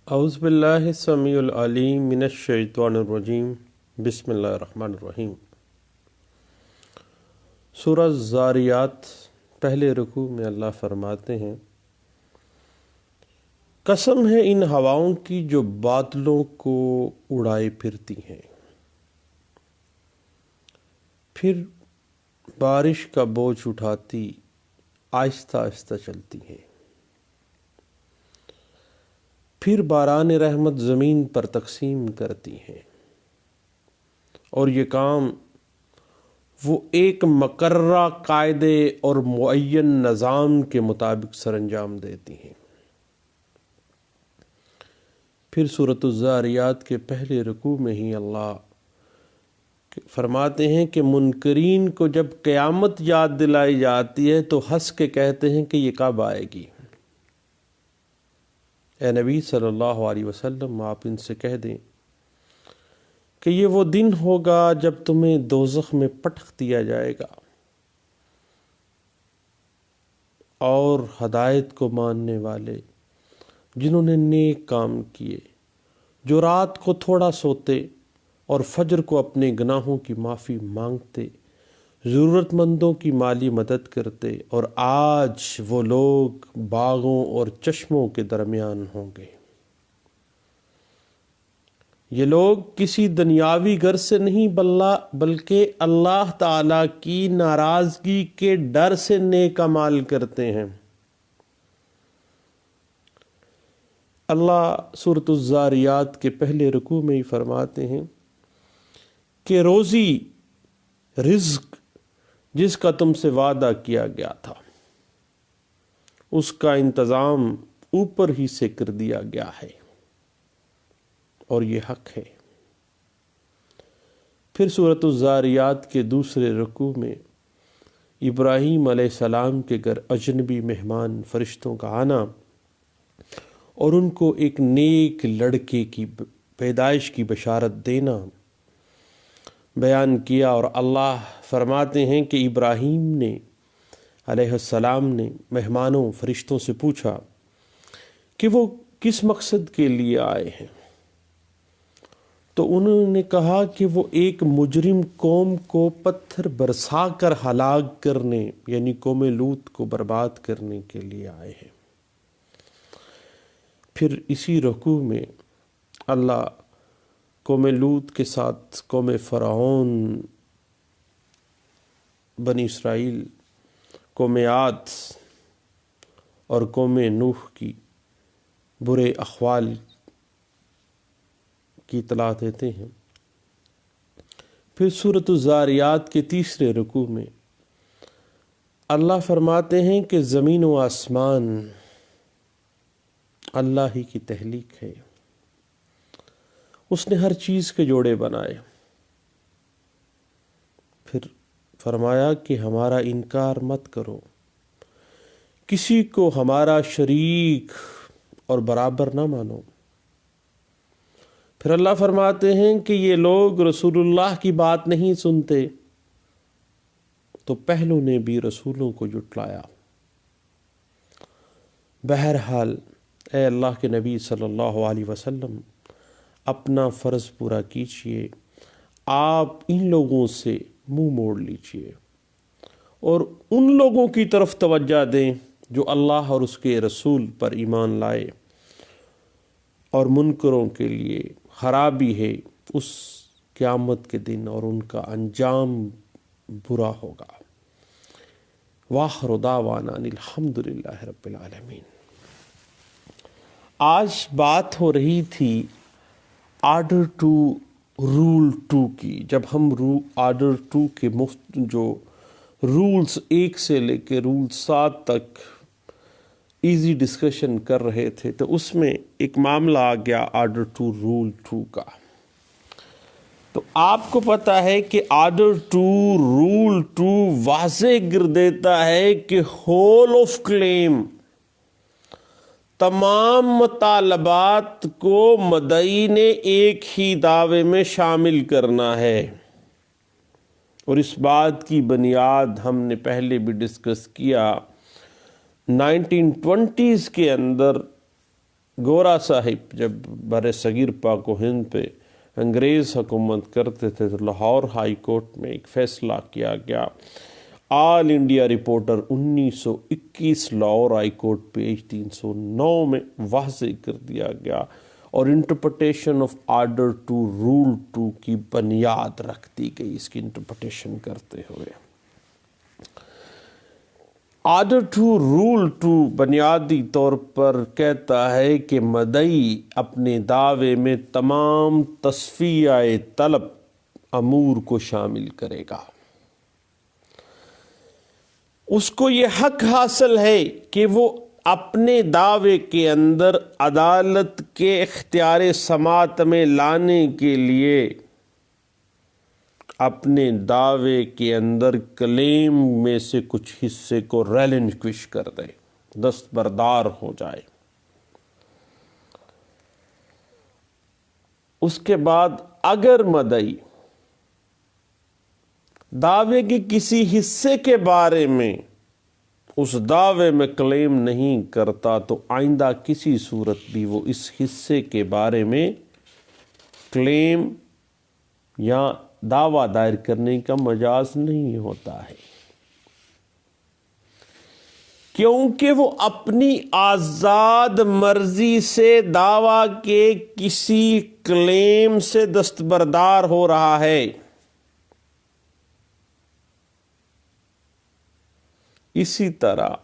اعوذ باللہ السمیع العلیم من الشیطان الرجیم بسم اللہ الرحمن الرحیم۔ سورہ الذاریات پہلے رکوع میں اللہ فرماتے ہیں، قسم ہے ان ہواؤں کی جو بادلوں کو اڑائے پھرتی ہیں، پھر بارش کا بوجھ اٹھاتی آہستہ آہستہ چلتی ہیں، پھر باران رحمت زمین پر تقسیم کرتی ہیں، اور یہ کام وہ ایک مقررہ قاعدے اور معین نظام کے مطابق سر انجام دیتی ہیں۔ پھر سورۃ الذاریات کے پہلے رکوع میں ہی اللہ فرماتے ہیں کہ منکرین کو جب قیامت یاد دلائی جاتی ہے تو ہنس کے کہتے ہیں کہ یہ کب آئے گی۔ اے نبی صلی اللہ علیہ وسلم، آپ ان سے کہہ دیں کہ یہ وہ دن ہوگا جب تمہیں دوزخ میں پٹخ دیا جائے گا، اور ہدایت کو ماننے والے جنہوں نے نیک کام کیے، جو رات کو تھوڑا سوتے اور فجر کو اپنے گناہوں کی معافی مانگتے، ضرورت مندوں کی مالی مدد کرتے، اور آج وہ لوگ باغوں اور چشموں کے درمیان ہوں گے۔ یہ لوگ کسی دنیاوی غرض سے نہیں بلکہ اللہ تعالیٰ کی ناراضگی کے ڈر سے نیک اعمال کرتے ہیں۔ اللہ سورۃ الذاریات کے پہلے رکوع میں ہی فرماتے ہیں کہ روزی رزق جس کا تم سے وعدہ کیا گیا تھا اس کا انتظام اوپر ہی سے کر دیا گیا ہے، اور یہ حق ہے۔ پھر سورۃ الذاریات کے دوسرے رکوع میں ابراہیم علیہ السلام کے گھر اجنبی مہمان فرشتوں کا آنا اور ان کو ایک نیک لڑکے کی پیدائش کی بشارت دینا بیان کیا، اور اللہ فرماتے ہیں کہ ابراہیم نے علیہ السلام نے مہمانوں فرشتوں سے پوچھا کہ وہ کس مقصد کے لیے آئے ہیں، تو انہوں نے کہا کہ وہ ایک مجرم قوم کو پتھر برسا کر ہلاک کرنے، یعنی قوم لوط کو برباد کرنے کے لیے آئے ہیں۔ پھر اسی رکوع میں اللہ قوم لوط کے ساتھ قوم فرعون، بنی اسرائیل، قوم عاد اور قوم نوح کی برے احوال کی اطلاع دیتے ہیں۔ پھر سورۃ الذاریات کے تیسرے رکوع میں اللہ فرماتے ہیں کہ زمین و آسمان اللہ ہی کی تخلیق ہے، اس نے ہر چیز کے جوڑے بنائے۔ پھر فرمایا کہ ہمارا انکار مت کرو، کسی کو ہمارا شریک اور برابر نہ مانو۔ پھر اللہ فرماتے ہیں کہ یہ لوگ رسول اللہ کی بات نہیں سنتے، تو پہلوں نے بھی رسولوں کو جھٹلایا۔ بہرحال اے اللہ کے نبی صلی اللہ علیہ وسلم، اپنا فرض پورا کیجیے، آپ ان لوگوں سے منہ موڑ لیجیے اور ان لوگوں کی طرف توجہ دیں جو اللہ اور اس کے رسول پر ایمان لائے، اور منکروں کے لیے خرابی ہے اس قیامت کے دن، اور ان کا انجام برا ہوگا۔ وآخر دعوانا ان الحمد للہ رب العالمین۔ آج بات ہو رہی تھی آرڈر ٹو رول 2 کی، جب ہم آرڈر 2 کے جو رولز 1 سے لے کے رول 7 تک ایزی ڈسکشن کر رہے تھے، تو اس میں ایک معاملہ آ گیا آرڈر 2 رول 2 کا۔ تو آپ کو پتہ ہے کہ آرڈر 2 رول 2 واضح کر دیتا ہے کہ ہول آف کلیم، تمام مطالبات کو مدعی نے ایک ہی دعوے میں شامل کرنا ہے، اور اس بات کی بنیاد ہم نے پہلے بھی ڈسکس کیا۔ 1920s کے اندر گورا صاحب جب بر صغیر پاک و ہند پہ انگریز حکومت کرتے تھے تو لاہور ہائی کورٹ میں ایک فیصلہ کیا گیا، all India reporter 1921 Lahore high court page 309 میں واضح کر دیا گیا اور انٹرپریٹیشن آف آرڈر 2 رول 2 کی بنیاد رکھ دی گئی اس کی انٹرپریٹیشن کرتے ہوئے۔ آرڈر 2 رول 2 بنیادی طور پر کہتا ہے کہ مدعی اپنے دعوے میں تمام تصفیہ طلب امور کو شامل کرے گا۔ اس کو یہ حق حاصل ہے کہ وہ اپنے دعوے کے اندر عدالت کے اختیار سماعت میں لانے کے لیے اپنے دعوے کے اندر کلیم میں سے کچھ حصے کو ریلنکوش کر دے، دستبردار ہو جائے۔ اس کے بعد اگر مدعی دعوے کے کسی حصے کے بارے میں اس دعوے میں کلیم نہیں کرتا تو آئندہ کسی صورت بھی وہ اس حصے کے بارے میں کلیم یا دعویٰ دائر کرنے کا مجاز نہیں ہوتا ہے، کیونکہ وہ اپنی آزاد مرضی سے دعویٰ کے کسی کلیم سے دستبردار ہو رہا ہے۔ اسی طرح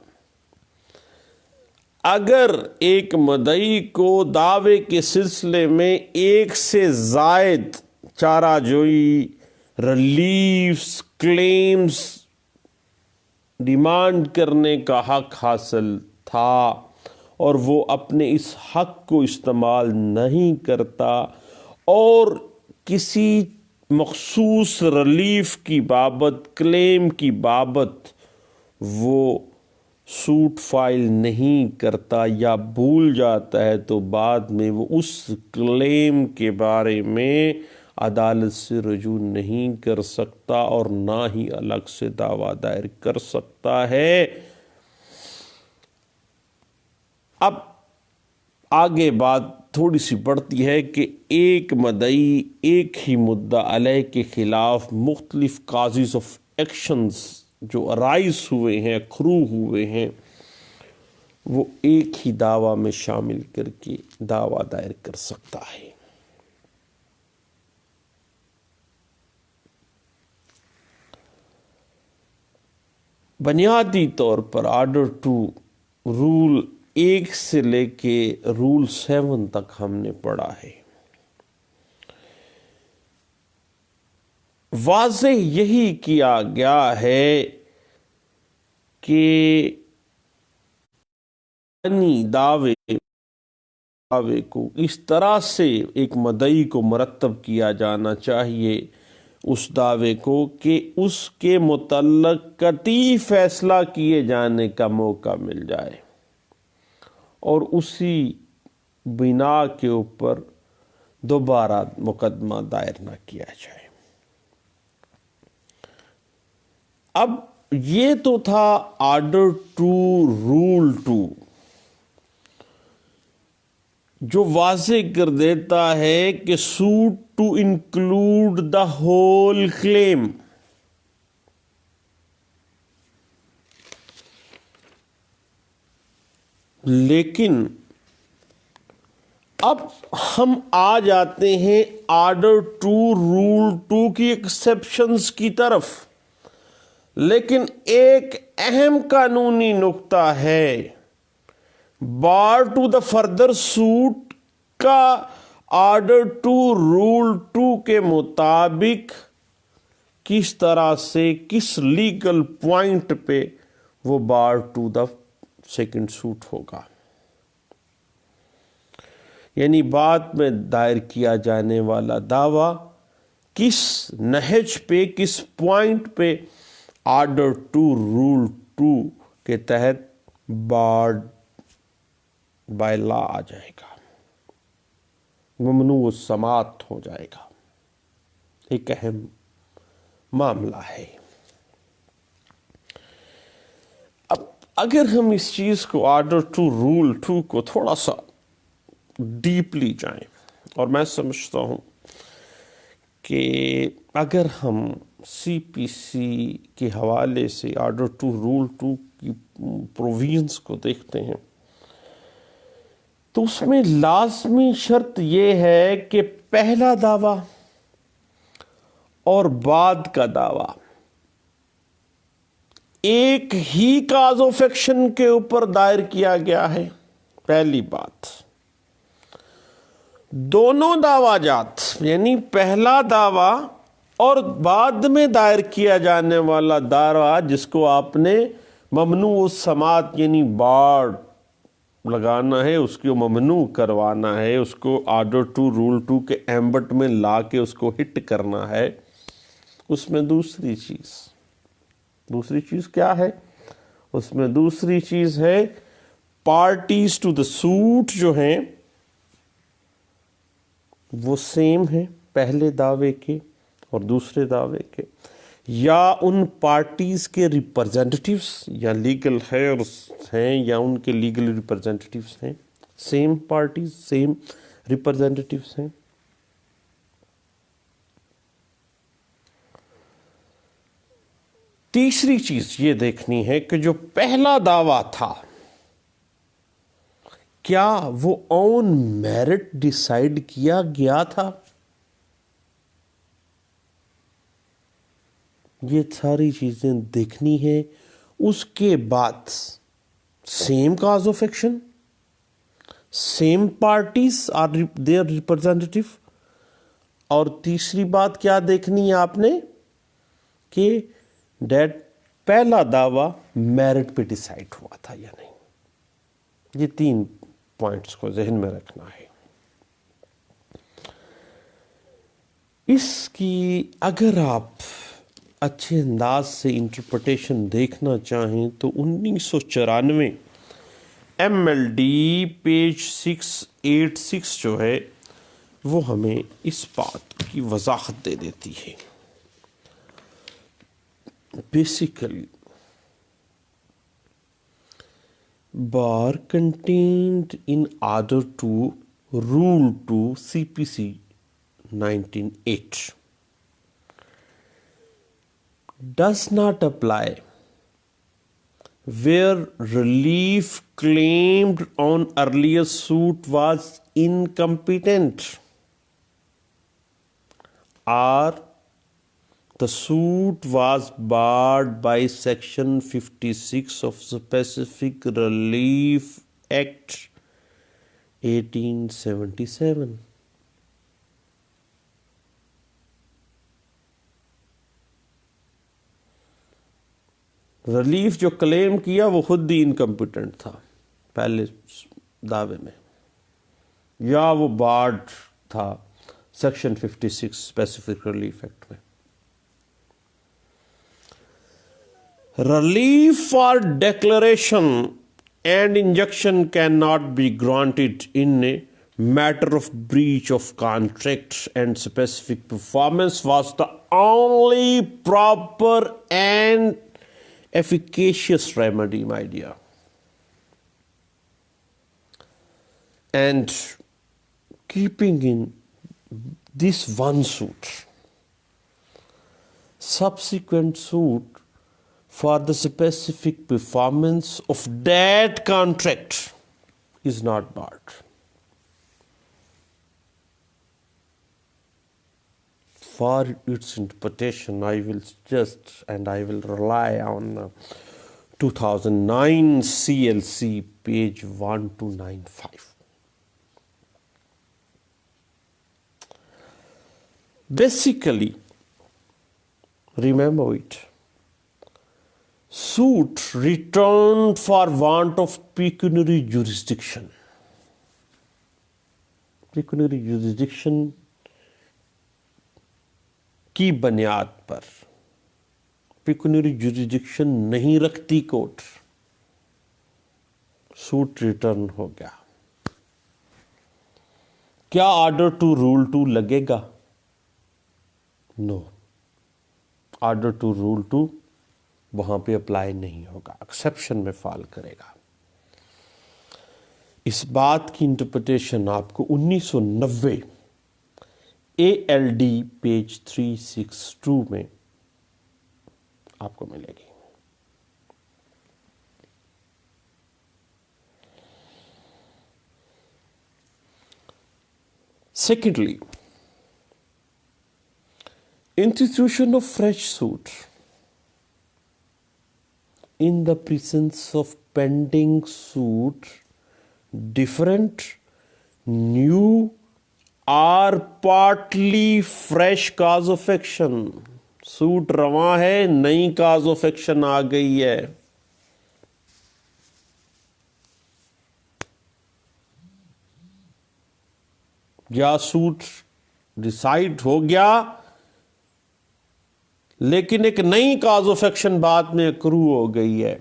اگر ایک مدعی کو دعوے کے سلسلے میں ایک سے زائد چارہ جوئی، ریلیفز، کلیمز ڈیمانڈ کرنے کا حق حاصل تھا اور وہ اپنے اس حق کو استعمال نہیں کرتا اور کسی مخصوص ریلیف کی بابت، کلیم کی بابت وہ سوٹ فائل نہیں کرتا یا بھول جاتا ہے تو بعد میں وہ اس کلیم کے بارے میں عدالت سے رجوع نہیں کر سکتا اور نہ ہی الگ سے دعویٰ دائر کر سکتا ہے۔ اب آگے بات تھوڑی سی بڑھتی ہے کہ ایک مدعی ایک ہی مدعا علیہ کے خلاف مختلف کازز آف ایکشنز جو ارائز ہوئے ہیں، اکرو ہوئے ہیں، وہ ایک ہی دعویٰ میں شامل کر کے دعویٰ دائر کر سکتا ہے۔ بنیادی طور پر آرڈر 2 رول 1 سے لے کے رول 7 تک ہم نے پڑھا ہے۔ واضح یہی کیا گیا ہے کہ دعوے کو اس طرح سے ایک مدعی کو مرتب کیا جانا چاہیے اس دعوے کو کہ اس کے متعلق قطعی فیصلہ کیے جانے کا موقع مل جائے اور اسی بنا کے اوپر دوبارہ مقدمہ دائر نہ کیا جائے۔ اب یہ تو تھا آرڈر 2 رول 2 جو واضح کر دیتا ہے کہ suit to include the whole claim. لیکن اب ہم آ جاتے ہیں آرڈر 2 رول 2 کی ایکسیپشنز کی طرف، لیکن ایک اہم قانونی نقطہ ہے، بار ٹو دا فردر سوٹ کا آرڈر 2 رول 2 کے مطابق کس طرح سے کس لیگل پوائنٹ پہ وہ بار ٹو دا سیکنڈ سوٹ ہوگا، یعنی بعد میں دائر کیا جانے والا دعویٰ کس نہج پہ، کس پوائنٹ پہ آرڈر 2 رول 2 کے تحت بارڈ بائی لا آ جائے گا، ممنوع السماعت ہو جائے گا۔ ایک اہم معاملہ ہے۔ اب اگر ہم اس چیز کو آرڈر 2 رول 2 کو تھوڑا سا ڈیپلی جائیں، اور میں سمجھتا ہوں کہ اگر ہم سی پی سی کے حوالے سے آرڈر 2 رول 2 کی پروویژنس کو دیکھتے ہیں تو اس میں لازمی شرط یہ ہے کہ پہلا دعویٰ اور بعد کا دعویٰ ایک ہی کاز آف ایکشن کے اوپر دائر کیا گیا ہے. پہلی بات، دونوں دعویٰ جات یعنی پہلا دعویٰ اور بعد میں دائر کیا جانے والا دعویٰ جس کو آپ نے ممنوع السماعت یعنی باڑ لگانا ہے، اس کو ممنوع کروانا ہے، اس کو آرڈر 2 رول 2 کے ایمبٹ میں لا کے اس کو ہٹ کرنا ہے، اس میں دوسری چیز کیا ہے؟ اس میں دوسری چیز ہے پارٹیز ٹو دا سوٹ جو ہیں وہ سیم ہیں پہلے دعوے کے اور دوسرے دعوے کے، یا ان پارٹیز کے ریپرزینٹیٹیوز یا لیگل ہیئرز ہیں یا ان کے لیگل ریپرزینٹیٹیوز ہیں، سیم پارٹیز سیم ریپرزینٹیٹیوز ہیں. تیسری چیز یہ دیکھنی ہے کہ جو پہلا دعویٰ تھا کیا وہ آن میرٹ ڈیسائیڈ کیا گیا تھا؟ یہ ساری چیزیں دیکھنی ہے. اس کے بعد same cause of action, same parties or their representative, اور تیسری بات کیا دیکھنی ہے آپ نے کہ ڈیٹ پہلا دعویٰ میرٹ پہ ڈیسائیڈ ہوا تھا یا نہیں. یہ 3 پوائنٹس کو ذہن میں رکھنا ہے. اس کی اگر آپ اچھے انداز سے انٹرپریٹیشن دیکھنا چاہیں تو 1994 ایم ایل ڈی پیج 686 جو ہے وہ ہمیں اس بات کی وضاحت دے دیتی ہے. Basically bar contained in order to rule 2 CPC 1908 does not apply where relief claimed on earlier suit was incompetent or the suit was barred by Section 56 of Specific Relief Act 1877. Relief جو کلیم کیا وہ خود بھی incompetent تھا پہلے دعوے میں، یا وہ بارڈ تھا سیکشن 56 اسپیسیفک ریلیف ایکٹ میں. Relief for declaration and injunction cannot be granted in a matter of breach of contract, and specific performance was the only proper and efficacious remedy, my dear. And keeping in this one suit, subsequent suit for the specific performance of that contract is not barred. For its interpretation, I will rely on 2009 CLC page 1295. Basically, remember it. Suit returned for want of pecuniary jurisdiction. Pecuniary jurisdiction کی بنیاد پر pecuniary jurisdiction نہیں رکھتی court, suit return ہو گیا. کیا order 2 rule 2 لگے گا؟ نو، order 2 rule 2 وہاں پہ apply نہیں ہوگا، ایکسیپشن میں فال کرے گا. اس بات کی انٹرپریٹیشن آپ کو 1990 ALD پیج 362 میں آپ کو ملے گی. Secondly, institution of fresh suit in the presence of pending suit, different, new or partly fresh cause of action. Suit رواں ہے, نئی کاز آف ایکشن آ گئی ہے. یا سوٹ ڈیسائیڈ ہو گیا لیکن ایک نئی کاز آف ایکشن بعد میں اکرو ہو گئی ہے,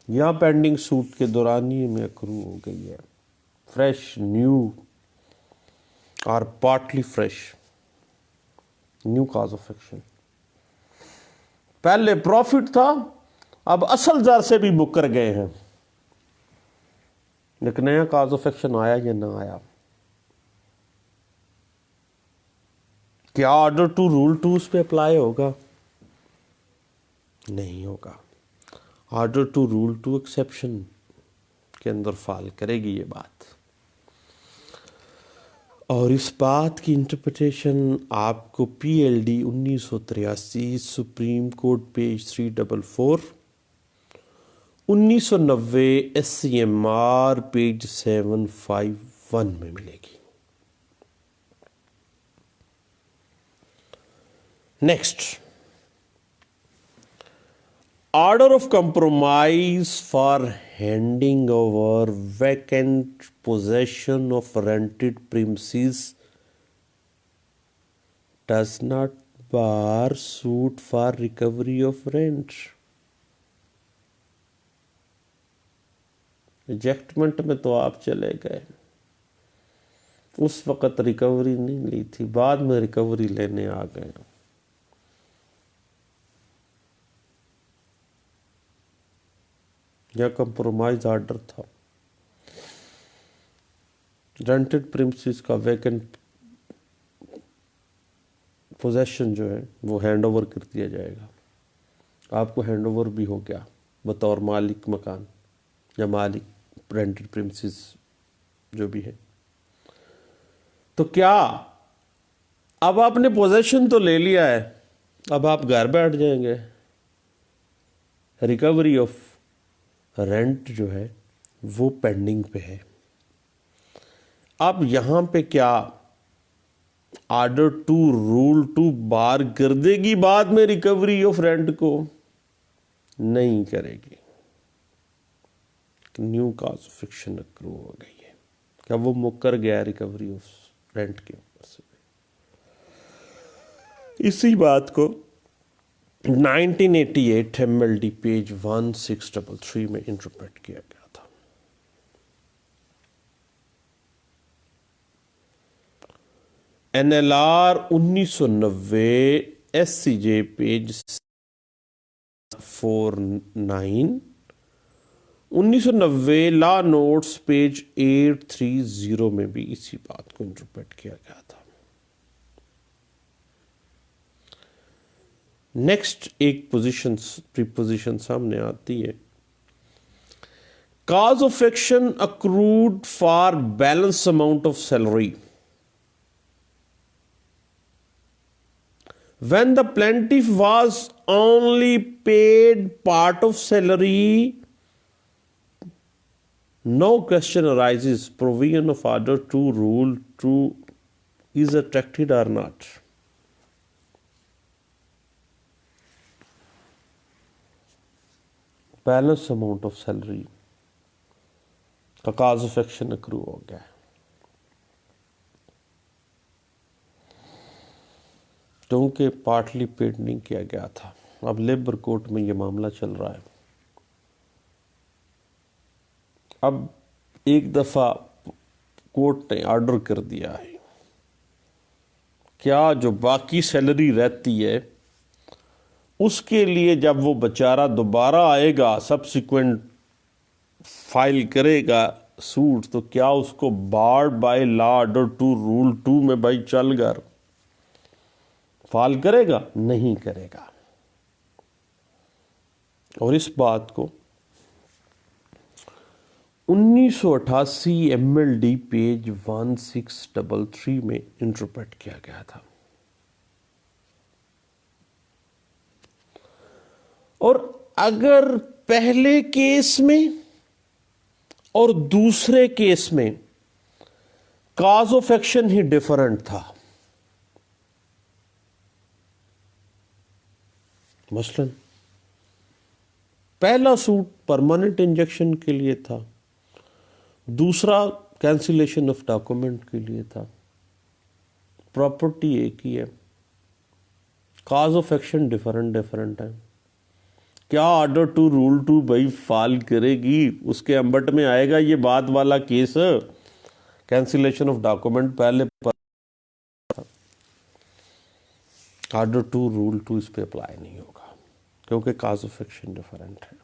یا پینڈنگ سوٹ کے دورانیے میں اکرو ہو گئی ہے. فریش, نیو اور partly fresh, new cause of action. پہلے پروفٹ تھا, اب اصل زر سے بھی مکر گئے ہیں, ایک نیا کاز آف ایکشن آیا یا نہ آیا. کیا آرڈر ٹو رول 2 اس پہ اپلائی ہوگا؟ نہیں ہوگا. آرڈر ٹو رول 2 ایکسیپشن کے اندر فال کرے گی یہ بات. اور اس بات کی انٹرپریٹیشن آپ کو PLD 1983 supreme court page 344, 1990 SCMR page 751 میں ملے گی. Next, order of compromise for handing over vacant possession of rented premises does not bar suit for recovery of rent. ریجیکٹمنٹ میں تو آپ چلے گئے, اس وقت ریکوری نہیں لی تھی, بعد میں ریکوری لینے آ گئے. یا کمپرومائز آرڈر تھا, رینٹڈ پریمسز کا ویکنٹ پوزیشن جو ہے وہ ہینڈ اوور کر دیا جائے گا. آپ کو ہینڈ اوور بھی ہو گیا بطور مالک مکان یا مالک رینٹڈ پریمسز جو بھی ہے. تو کیا اب آپ نے پوزیشن تو لے لیا ہے, اب آپ گھر بیٹھ جائیں گے؟ ریکوری آف رینٹ جو ہے وہ پینڈنگ پہ ہے. اب یہاں پہ کیا آرڈر ٹو رول 2 بار کر دے گی بعد میں ریکوری آف رینٹ کو؟ نہیں کرے گی. نیو کاز آف ایکشن اکرو ہو گئی ہے. کیا وہ مکر گیا ریکوری آف رینٹ کے اوپر سے؟ اسی بات کو 1988 MLD پیج 1633 میں انٹرپریٹ کیا گیا تھا. NLR 1990 SCJ پیج 49, 1990 لا نوٹس پیج 830 میں بھی اسی بات کو انٹرپریٹ کیا گیا تھا. نیکسٹ ایک پریپوزیشن سامنے آتی ہے, cause of action accrued for balance amount of salary. When the plaintiff was only paid part of salary, no question arises provision of order to rule 2 is attracted or not. Balance amount of salary کا cause of action accrue ہو گیا ہے. کیونکہ partly paid نہیں کیا گیا تھا. اب labour court میں یہ معاملہ چل رہا ہے. اب ایک دفعہ کورٹ نے آرڈر کر دیا ہے, کیا جو باقی سیلری رہتی ہے اس کے لیے جب وہ بیچارہ دوبارہ آئے گا سبسیکوینٹ فائل کرے گا سوٹ، تو کیا اس کو barred by law order 2 rule 2 میں بھائی چل کر فائل کرے گا؟ نہیں کرے گا۔ اور اس بات کو 1988 MLD پیج 1633 میں انٹرپریٹ کیا گیا تھا۔ اور اگر پہلے کیس میں اور دوسرے کیس میں cause of action he different تھا، مثلا پہلا سوٹ پرماننٹ انجیکشن کے لیے تھا، دوسرا کینسلیشن آف ڈاکومنٹ کے لیے تھا، پراپرٹی ایک ہی ہے، کاز آف ایکشن ڈیفرنٹ ہے۔ کیا آرڈر 2 رول 2 بھائی فال کرے گی؟ اس کے امبٹ میں آئے گا یہ بعد والا کیس، کینسلیشن آف ڈاکومنٹ پہلے پر، آرڈر 2 رول 2 اس پہ اپلائی نہیں ہوگا کیونکہ کاز آف ایکشن ڈیفرنٹ ہے۔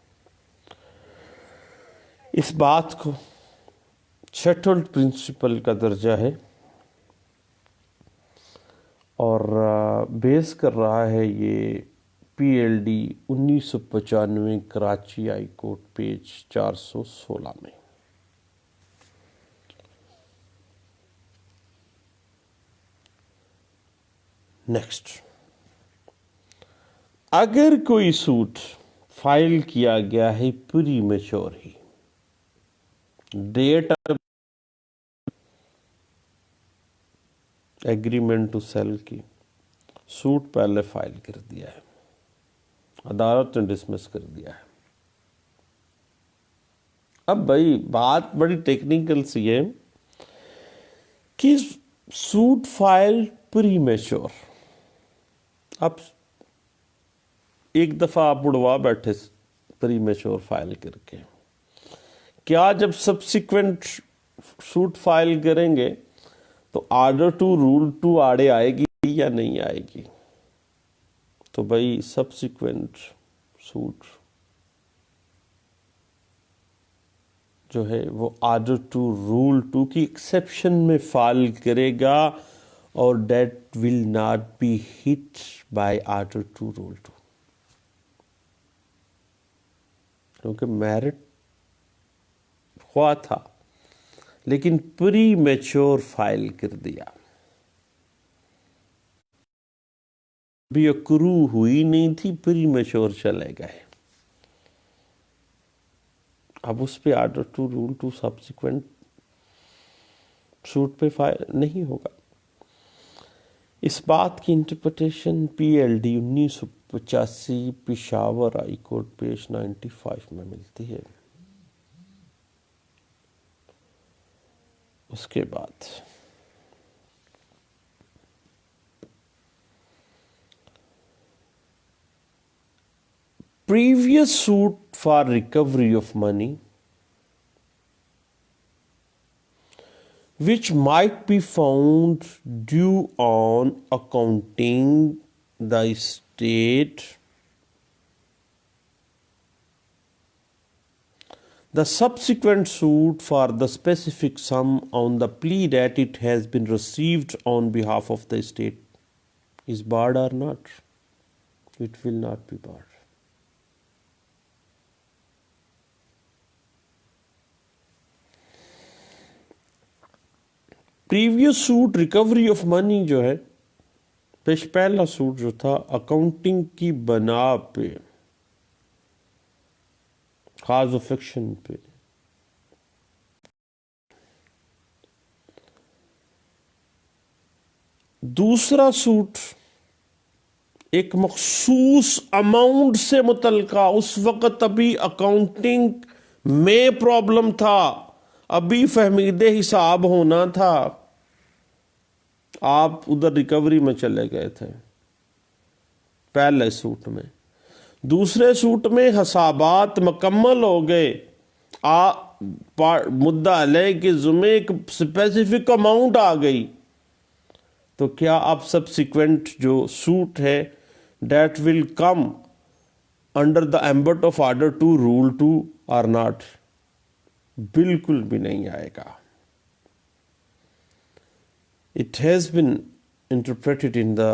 اس بات کو سیٹلڈ پرنسپل کا درجہ ہے اور بیس کر رہا ہے یہ PLD 1995 Karachi high court page 416 میں۔ نیکسٹ، اگر کوئی سوٹ فائل کیا گیا ہے پری میچور ہی، ڈیٹ ایگریمنٹ ٹو سیل کی، سوٹ پہلے فائل کر دیا ہے، عدالت نے ڈسمس کر دیا ہے۔ اب بھائی بات بڑی ٹیکنیکل سی ہے کہ سوٹ فائل پری میچور، اب ایک دفعہ آپ اڑوا بیٹھے پری میچور فائل کر کے، کیا جب سبسیکوینٹ سوٹ فائل کریں گے تو آرڈر 2 رول 2 آڑے آئے گی یا نہیں آئے گی؟ تو بھائی سبسیکوینٹ سوٹ جو ہے وہ آرڈر 2 رول 2 کی ایکسیپشن میں فائل کرے گا اور that will not be hit by order 2 rule 2، کیونکہ میرٹ ہوا تھا لیکن پری میچور فائل کر دیا، بھی اکرو ہوئی نہیں تھی، پری میچور چلے گئے، اب اس پہ آرڈر 2 رول 2 سبسیکوینٹ سوٹ پہ فائل نہیں ہوگا۔ اس بات کی interpretation PLD 1985 Peshawar high court page 95 میں ملتی ہے۔ اس کے بعد previous suit for recovery of money which might be found due on accounting the estate, the subsequent suit for the specific sum on the plea that it has been received on behalf of the estate is barred or not? It will not be barred. Previous suit recovery of money جو ہے، پہلا suit جو تھا accounting کی بنا پہ، cause of action پہ، دوسرا سوٹ ایک مخصوص اماؤنٹ سے متعلقہ، اس وقت ابھی اکاؤنٹنگ میں پرابلم تھا، ابھی فہمید حساب ہونا تھا، آپ ادھر ریکوری میں چلے گئے تھے پہلے سوٹ میں، دوسرے سوٹ میں حسابات مکمل ہو گئے، مدعا علیہ کے ذمہ ایک اسپیسیفک اماؤنٹ آ گئی، تو کیا اب سبسیکوینٹ جو سوٹ ہے that will come under the ambit of order two rule two or not? بالکل بھی نہیں آئے گا. It has been interpreted in the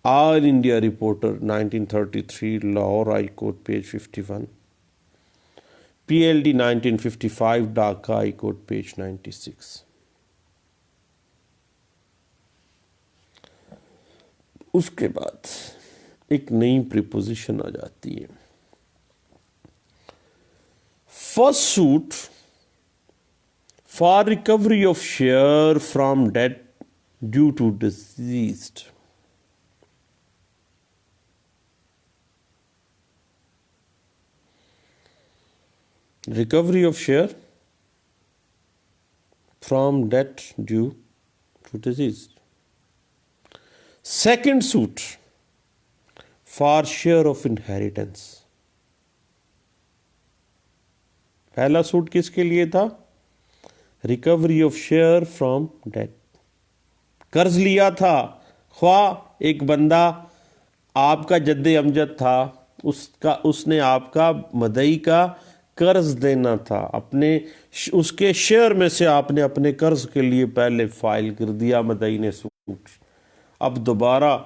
All India Reporter 1933, Lahore High Court, page 51. PLD 1955, Dhaka High Court, page 96. اس کے بعد ایک نئی preposition آ جاتی ہے. First suit for recovery of share from date due to deceased. Recovery of share from debt due to disease. Second suit for share of inheritance. پہلا suit کس کے لیے تھا؟ Recovery of share from debt. قرض لیا تھا، خواہ ایک بندہ آپ کا جد امجد تھا، اس نے آپ کا مدعی کا قرض دینا تھا، اس کے شیئر میں سے آپ نے اپنے قرض کے لیے پہلے فائل کر دیا مدعی نے سوٹ. اب دوبارہ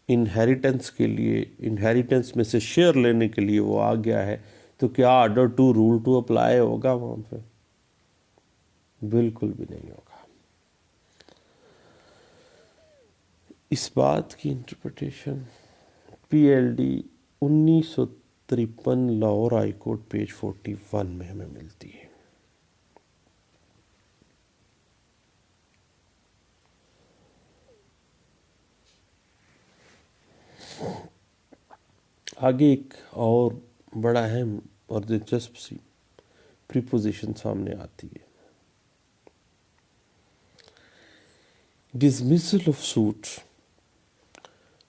انہیریٹنس کے لیے، انہیریٹنس میں سے شیئر لینے کے لیے وہ آ گیا ہے، تو کیا order two rule two apply ہوگا وہاں پہ؟ بالکل بھی نہیں ہوگا. اس بات کی interpretation PLD 1953 Lahore high court page 41 میں ہمیں ملتی ہے. آگے ایک اور بڑا اہم اور دلچسپ سی پریپوزیشن سامنے آتی ہے. Dismissal of suit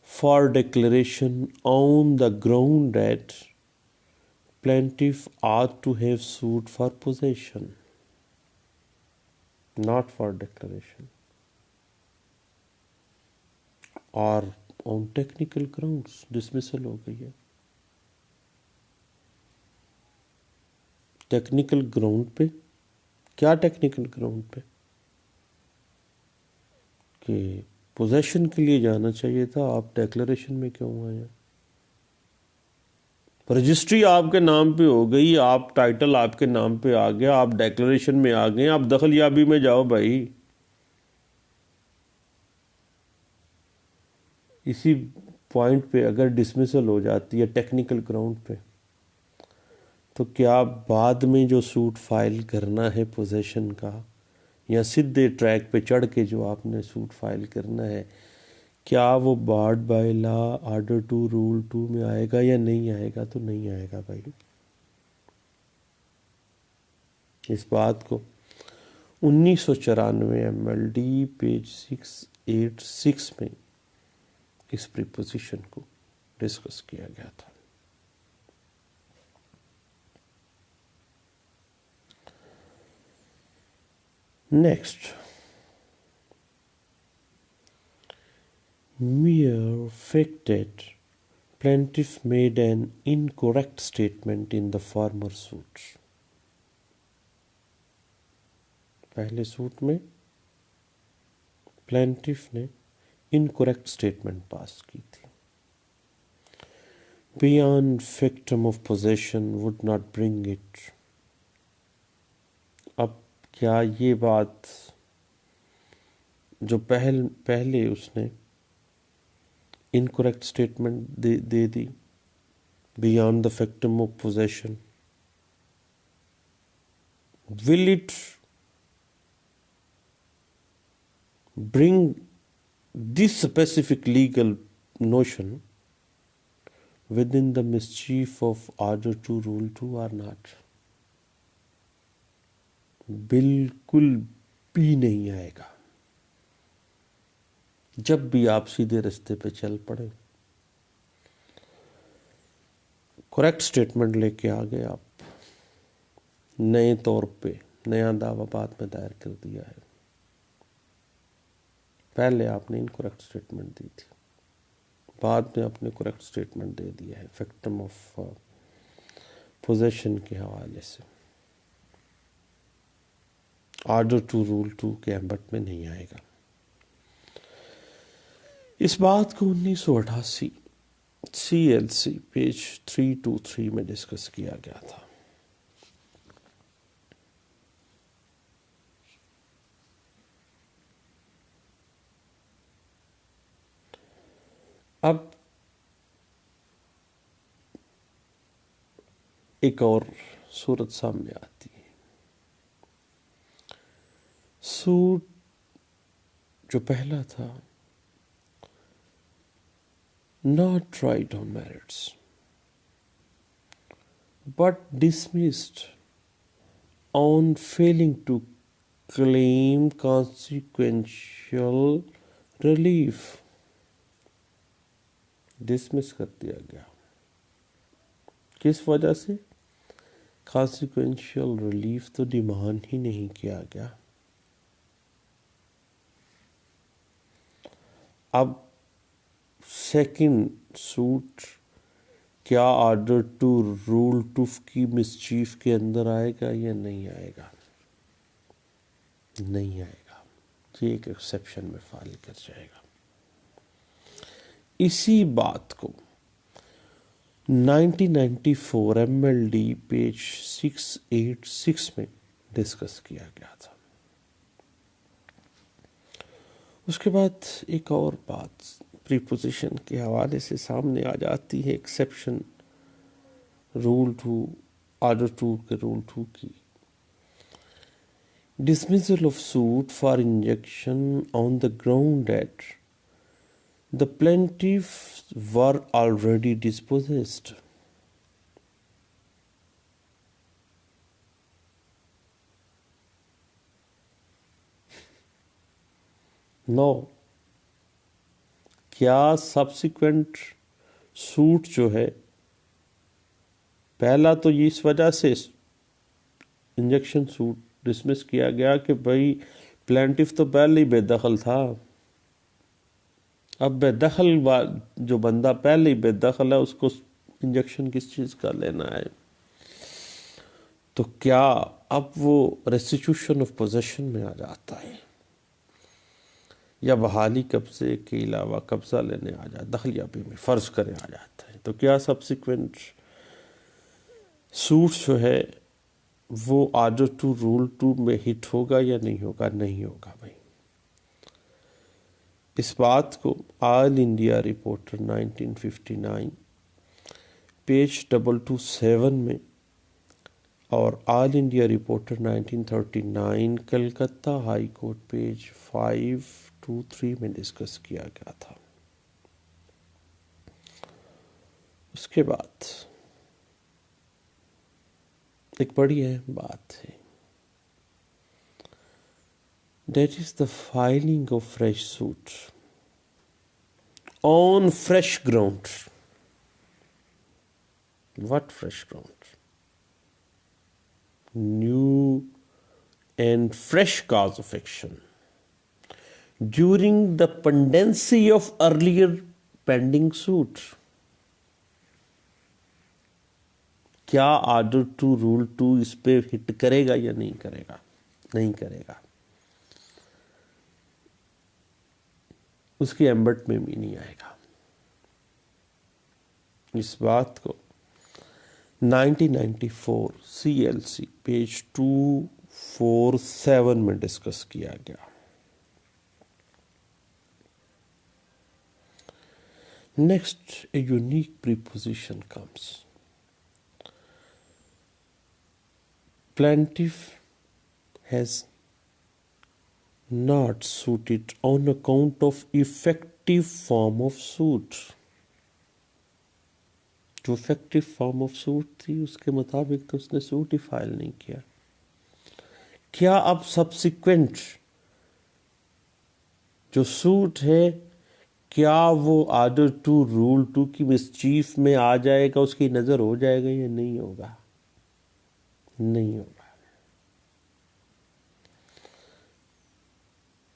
for declaration on the ground that plaintiff ought to have sued for possession, not for declaration, or on technical grounds dismissal ہو گئی ہے. ٹیکنیکل گراؤنڈ پہ کیا؟ ٹیکنیکل گراؤنڈ پہ کہ پوزیشن کے لیے جانا چاہیے تھا، آپ ڈیکلریشن میں کیوں آئے ہیں؟ رجسٹری آپ کے نام پہ ہو گئی، آپ ٹائٹل آپ کے نام پہ آ گیا، آپ ڈیکلریشن میں آ گئے، آپ دخل یابی میں جاؤ بھائی. اسی پوائنٹ پہ اگر ڈسمسل ہو جاتی ہے ٹیکنیکل گراؤنڈ پہ، تو کیا بعد میں جو سوٹ فائل کرنا ہے پوزیشن کا، یا سیدھے ٹریک پہ چڑھ کے جو آپ نے سوٹ فائل کرنا ہے، کیا وہ barred by law order two rule two میں آئے گا یا نہیں آئے گا؟ تو نہیں آئے گا بھائی. اس بات کو 1994 MLD پیج 686 میں اس پریپوزیشن کو ڈسکس کیا گیا تھا. Next, mere fact that plaintiff made an incorrect statement in the former suit. پہلے سوٹ میں plaintiff نے incorrect statement پاس کی تھی. Beyond victim of possession would not bring it. اب کیا یہ بات جو پہلے اس نے incorrect statement they the beyond the victim of possession, will it bring this specific legal notion within the mischief of order to rule to or not? بالکل بھی نہیں آئے گا. جب بھی آپ سیدھے رستے پہ چل پڑے، کریکٹ سٹیٹمنٹ لے کے آگے آپ نئے طور پہ نیا دعویٰ بعد میں دائر کر دیا ہے، پہلے آپ نے انکریکٹ سٹیٹمنٹ دی تھی، بعد میں اپنے کریکٹ سٹیٹمنٹ دے دیا ہے وکٹم آف پوزیشن کے حوالے سے. آرڈر ٹو رول ٹو کے ایمبٹ میں نہیں آئے گا. اس بات کو 1988 CLC پیج 323 میں ڈسکس کیا گیا تھا. اب ایک اور صورت سامنے آتی ہے. سوٹ جو پہلا تھا not tried on merits but dismissed on failing to claim consequential relief. Dismiss کر دیا گیا. کس وجہ سے؟ کانسیکوینشل ریلیف تو ڈیمانڈ ہی نہیں کیا گیا. اب سیکنڈ سوٹ کیا آرڈر ٹو رول ٹو کی مسچیف کے اندر آئے گا یا نہیں آئے گا؟ نہیں آئے گا. یہ ایک ایکسیپشن میں فائل کر جائے گا. اسی بات کو 1994 MLD پیج 686 میں ڈسکس کیا گیا تھا. اس کے بعد ایک اور بات پریپوزیشن کے حوالے سے سامنے آ جاتی ہے. Exception rule two order two کے رول ٹو کی. dismissal of suit for injunction on the ground that the plaintiffs were already dispossessed. نو کیا سبسیکوینٹ سوٹ جو ہے پہلا تو اس وجہ سے انجیکشن سوٹ ڈسمس کیا گیا کہ بھائی پلینٹف تو پہلے ہی بے دخل تھا. اب بے دخل جو بندہ پہلے ہی بے دخل ہے اس کو انجیکشن کس چیز کا لینا ہے؟ تو کیا اب وہ ریسٹیٹیوشن آف پوزیشن میں آ جاتا ہے یا بحالی قبضے کے علاوہ قبضہ لینے آ جاتا، دخلیابی میں فرض کریں آ جاتا ہے. تو کیا سبسیکوینٹ سوٹ جو ہے وہ آرڈر ٹو رول ٹو میں ہٹ ہوگا یا نہیں ہوگا؟ نہیں ہوگا بھائی. اس بات کو آل انڈیا رپورٹر 1959 پیج 227 میں اور all India reporter 1939 Calcutta high court page 523 میں ڈسکس کیا گیا تھا. اس کے بعد ایک بڑی اہم بات ہے. That is the filing of fresh suit on fresh ground. What fresh ground? New and fresh cause of action during the pendency of earlier pending suit. کیا آرڈر ٹو رول ٹو اس پہ ہٹ کرے گا یا نہیں کرے گا؟ نہیں کرے گا. اس کی ایمبٹ میں بھی نہیں آئے گا. اس بات کو 1994 CLC پیج 247 میں ڈسکس کیا گیا. Next a unique preposition comes. Plaintiff has not suited on account of effective form of suit. جو effective form of suit تھی اس کے مطابق تو اس نے سوٹ ہی فائل نہیں کیا. کیا اب سبسیکوینٹ جو سوٹ ہے کیا وہ آرڈر ٹو رول ٹو کی مسچیف میں آ جائے گا، اس کی نظر ہو جائے گا یا نہیں ہوگا؟ نہیں ہوگا.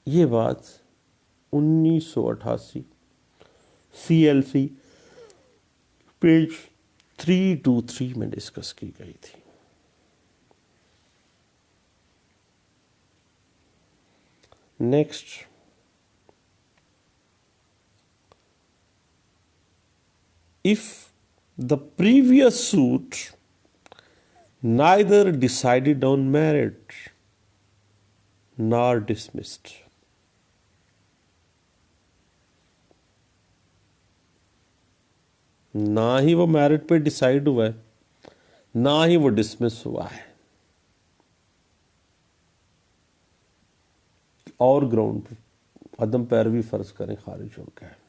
یہ بات 1988 CLC پیج 323 میں ڈسکس کی گئی تھی. Next, if the previous suit neither decided on merit nor dismissed. نہ ہی وہ میرٹ پہ ڈیسائیڈ ہوا ہے، نہ ہی وہ ڈسمس ہوا ہے، اور گراؤنڈ پہ عدم پیروی فرض کریں خارج ہو گیا ہے.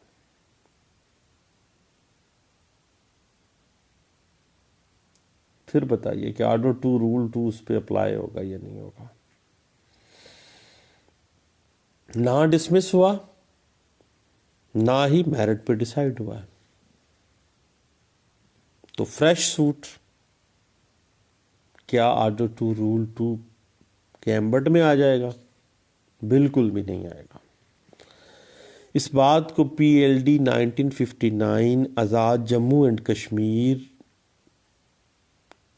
پھر بتائیے کہ آرڈر 2 رول 2 اس پہ اپلائی ہوگا یا نہیں ہوگا. نہ ڈسمس ہوا، نہ ہی میرٹ پہ ڈیسائیڈ ہوا ہے، تو فریش سوٹ کیا آرڈر 2 رول 2 کے ایمبٹ میں آ جائے گا؟ بالکل بھی نہیں آئے گا. اس بات کو PLD 1959 Azad Jammu and Kashmir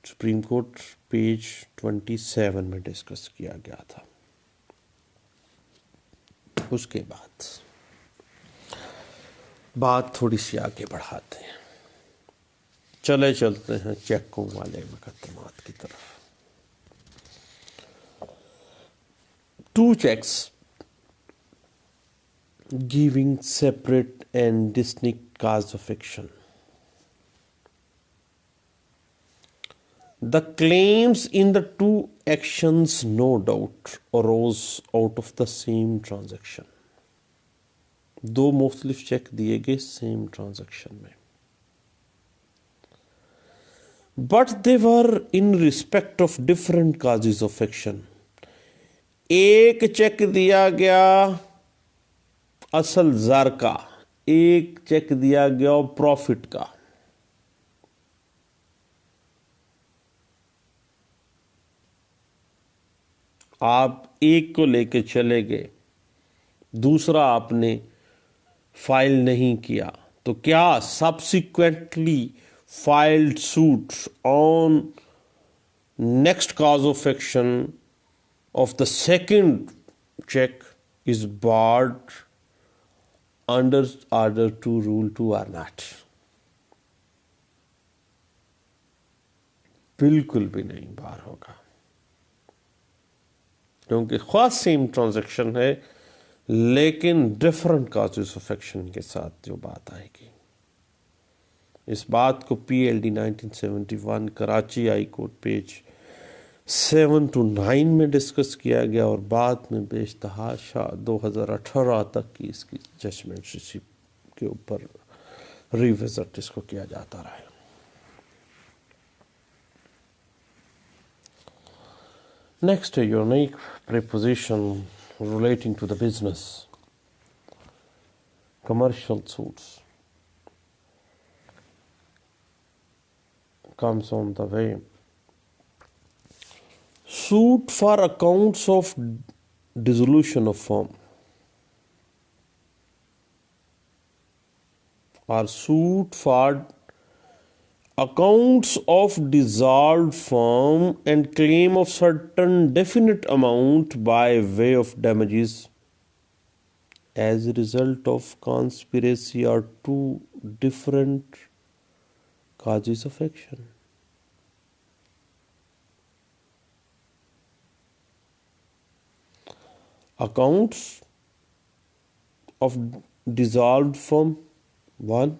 supreme court page 27 میں ڈسکس کیا گیا تھا. اس کے بعد بات تھوڑی سی آگے بڑھاتے ہیں، چلتے ہیں چیکوں والے مقدمات کی طرف. 2 checks giving separate and distinct cause of action. The claims in the 2 actions no doubt arose out of the same transaction. 2 مختلف چیک دیے گئے سیم ٹرانزیکشن میں، but they were in respect of different causes of action. ایک check دیا گیا اصل زر کا، ایک چیک دیا گیا پروفٹ کا. آپ ایک کو لے کے چلے گئے، دوسرا آپ نے فائل نہیں کیا، تو کیا subsequently filed suit on next cause of action of the second check is barred under Order 2 Rule 2 or not? بالکل بھی نہیں بار ہوگا، کیونکہ خاص سیم ٹرانزیکشن ہے لیکن ڈفرنٹ کازز آف ایکشن کے ساتھ جو بات آئے گی. اس بات کو PLD 1971 Karachi high court page 7 to 9 میں ڈسکس کیا گیا، اور بعد میں بیشتہاشا 2018 تک کی اس کی ججمنٹ ریسیو کے اوپر ریوزٹ اس کو کیا جاتا رہا ہے. نیکسٹ ہے unique proposition relating to the business commercial suits comes on the way. Suit for accounts of dissolution of firm or suit for accounts of dissolved firm and claim of certain definite amount by way of damages as a result of conspiracy or 2 different causes of action. Accounts of dissolved firm 1,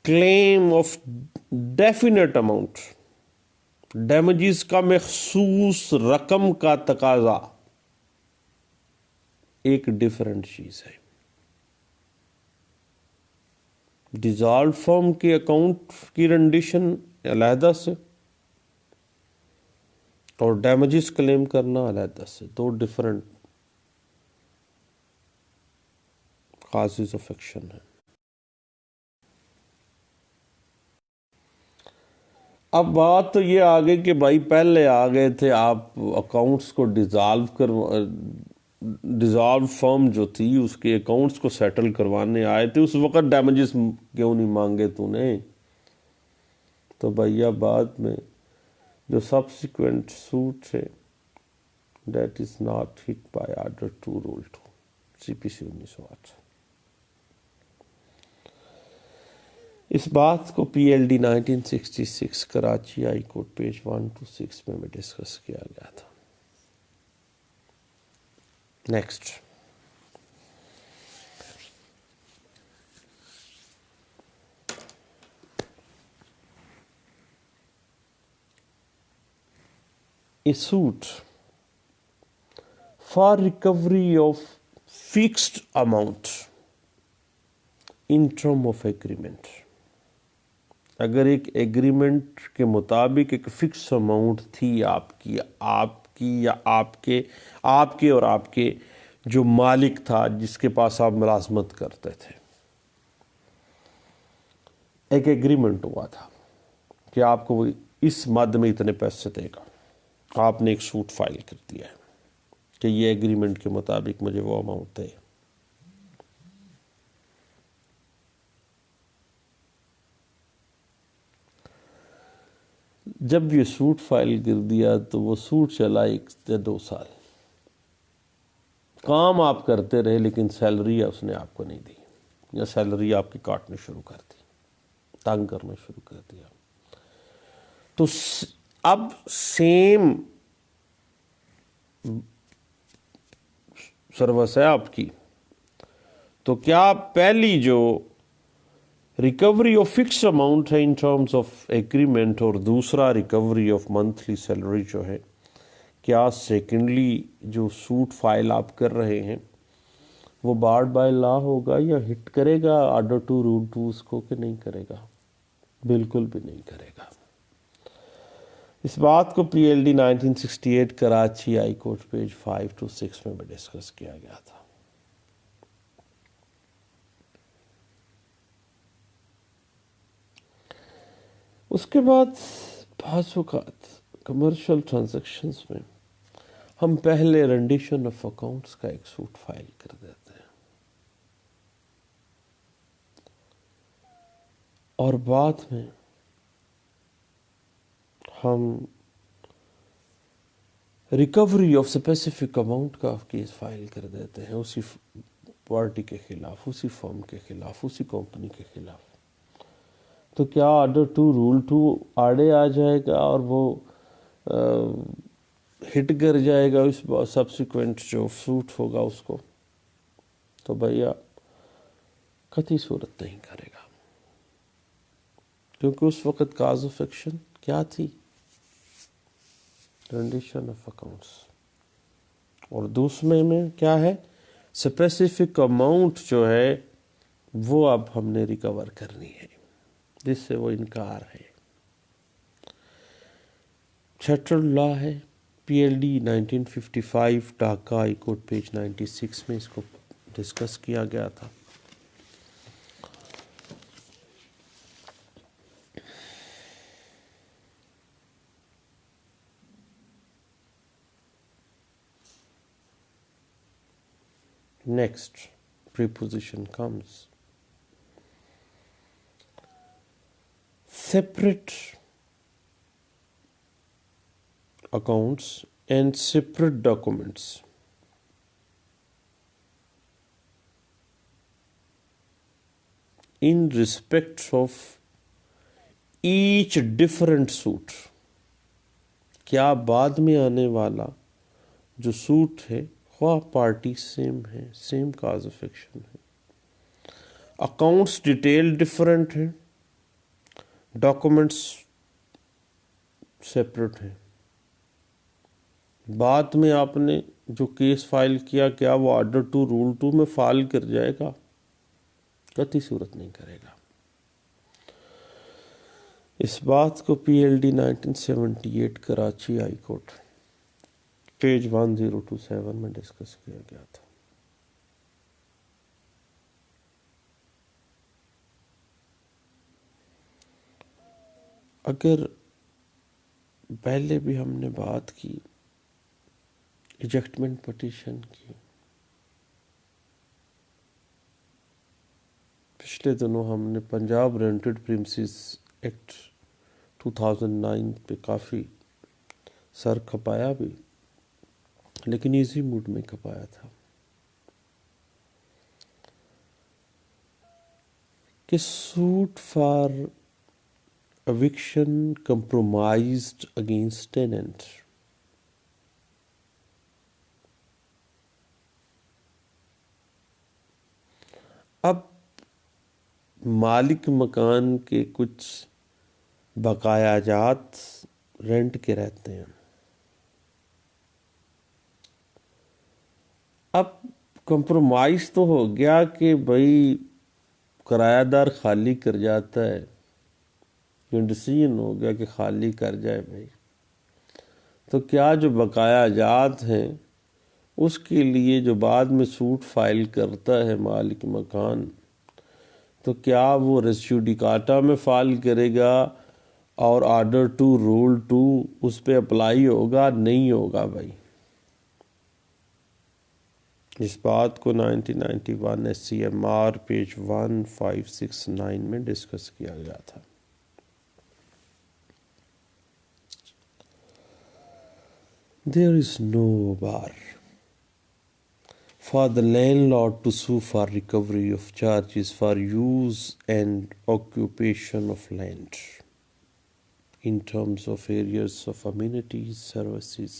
claim of definite amount, damages کا مخصوص رقم کا تقاضا ایک different چیز ہے. Dissolved فرم کے account کی رینڈیشن علیحدہ سے اور ڈیمیجز کلیم کرنا علیحدہ سے، 2 ڈفرنٹ کازز آف ایکشن ہیں. اب بات تو یہ آ گئی کہ بھائی پہلے آ گئے تھے آپ اکاؤنٹس کو ڈیزالو ڈیزالو فرم جو تھی اس کے اکاؤنٹس کو سیٹل کروانے آئے تھے، اس وقت ڈیمیجز کیوں نہیں مانگے تو نے؟ تو بھیا بعد میں جو سبسیکوینٹ سوٹ ہے that is not hit by order 2 rule 2 CPC 1908۔ اس بات کو PLD 1966 Karachi high court page 126 میں ڈسکس کیا گیا تھا۔ Next, a suit for recovery of fixed amount in term of agreement۔ اگر ایک ایگریمنٹ کے مطابق ایک فکس اماؤنٹ تھی آپ کی یا آپ کے اور آپ کے جو مالک تھا جس کے پاس آپ ملازمت کرتے تھے، ایک ایگریمنٹ ہوا تھا کہ آپ کو وہ اس مد میں اتنے پیسے دے گا، آپ نے ایک سوٹ فائل کر دیا ہے کہ یہ ایگریمنٹ کے مطابق مجھے وہ اماؤنٹ دے۔ جب یہ سوٹ فائل کر دیا تو وہ سوٹ چلا 1 یا 2 سال، کام آپ کرتے رہے لیکن سیلری اس نے آپ کو نہیں دی، یا سیلری آپ کی کاٹنے شروع کر دی، تنگ کرنا شروع کر دیا۔ تو اب سیم سروس ہے آپ کی، تو کیا پہلی جو ریکوری آف فکس اماؤنٹ ہے ان ٹرمز آف ایگریمنٹ اور دوسرا ریکوری آف منتھلی سیلری جو ہے، کیا سیکنڈلی جو سوٹ فائل آپ کر رہے ہیں وہ بارڈ بائی لا ہوگا یا ہٹ کرے گا آرڈر 2 رول 2 اس کو کہ نہیں کرے گا؟ بالکل بھی نہیں کرے گا۔ اس بات کو PLD 1968 Karachi high court page 526 میں بھی ڈسکس کیا گیا تھا۔ اس کے بعد بعض اوقات کمرشل ٹرانزیکشنز میں ہم پہلے رینڈیشن آف اکاؤنٹس کا ایک سوٹ فائل کر دیتے ہیں اور بعد میں ہم ریکوری آف اسپیسیفک اماؤنٹ کا کیس فائل کر دیتے ہیں اسی پارٹی کے خلاف، اسی فرم کے خلاف، اسی کمپنی کے خلاف۔ تو کیا آرڈر 2 رول 2 آڑے آ جائے گا اور وہ ہٹ کر جائے گا اس سبسیکوینٹ جو سوٹ ہوگا اس کو؟ تو بھیا قطعی صورت نہیں کرے گا، کیونکہ اس وقت کاز آف ایکشن کیا تھی؟ رینڈیشن آف اکاؤنٹس، اور دوسرے میں کیا ہے؟ اسپیسیفک اماؤنٹ جو ہے وہ اب ہم نے ریکور کرنی ہے، جس سے وہ انکار ہے۔ چیٹر لا ہے PLD 1955 Dhaka high court page 96 میں اس کو ڈسکس کیا گیا تھا۔ Next preposition comes separate accounts and separate documents in respect of each different suit۔ کیا بعد میں آنے والا جو سوٹ ہے خواہ پارٹی سیم ہے، سیم کاز آف ایکشن ہے، اکاؤنٹس ڈیٹیل ڈفرینٹ ہیں، ڈاکومنٹس سیپریٹ ہیں، بعد میں آپ نے جو کیس فائل کیا کیا وہ آرڈر 2 رول 2 میں فائل کر جائے گا؟ قطعی صورت نہیں کرے گا۔ اس بات کو PLD 1978 Karachi high court page 1027 میں ڈسکس کیا گیا تھا۔ اگر پہلے بھی ہم نے بات کی ایجیکٹمنٹ پٹیشن کی، پچھلے دنوں ہم نے پنجاب رینٹڈ پریمسز ایکٹ 2009 پہ کافی سر کھپایا بھی، لیکن ایزی موڈ میں کھپایا تھا کہ suit for eviction compromised against tenant. اب مالک مکان کے کچھ بقایا جات رینٹ کے رہتے ہیں. اب کمپرومائز تو ہو گیا کہ بھائی کرایہ دار خالی کر جاتا ہے، یہ ڈیسیژن ہو گیا کہ خالی کر جائے بھائی، تو کیا جو بقایا جات ہیں اس کے لیے جو بعد میں سوٹ فائل کرتا ہے مالک مکان، تو کیا وہ ریس جوڈیکاٹا میں فائل کرے گا اور آرڈر 2 رول 2 اس پہ اپلائی ہوگا؟ نہیں ہوگا بھائی. اس بات کو 1991 SCMR پیج 1569 میں ڈسکس کیا گیا تھا. There is no bar for the landlord to sue for recovery of charges for use and occupation of land in terms of areas of amenities, services,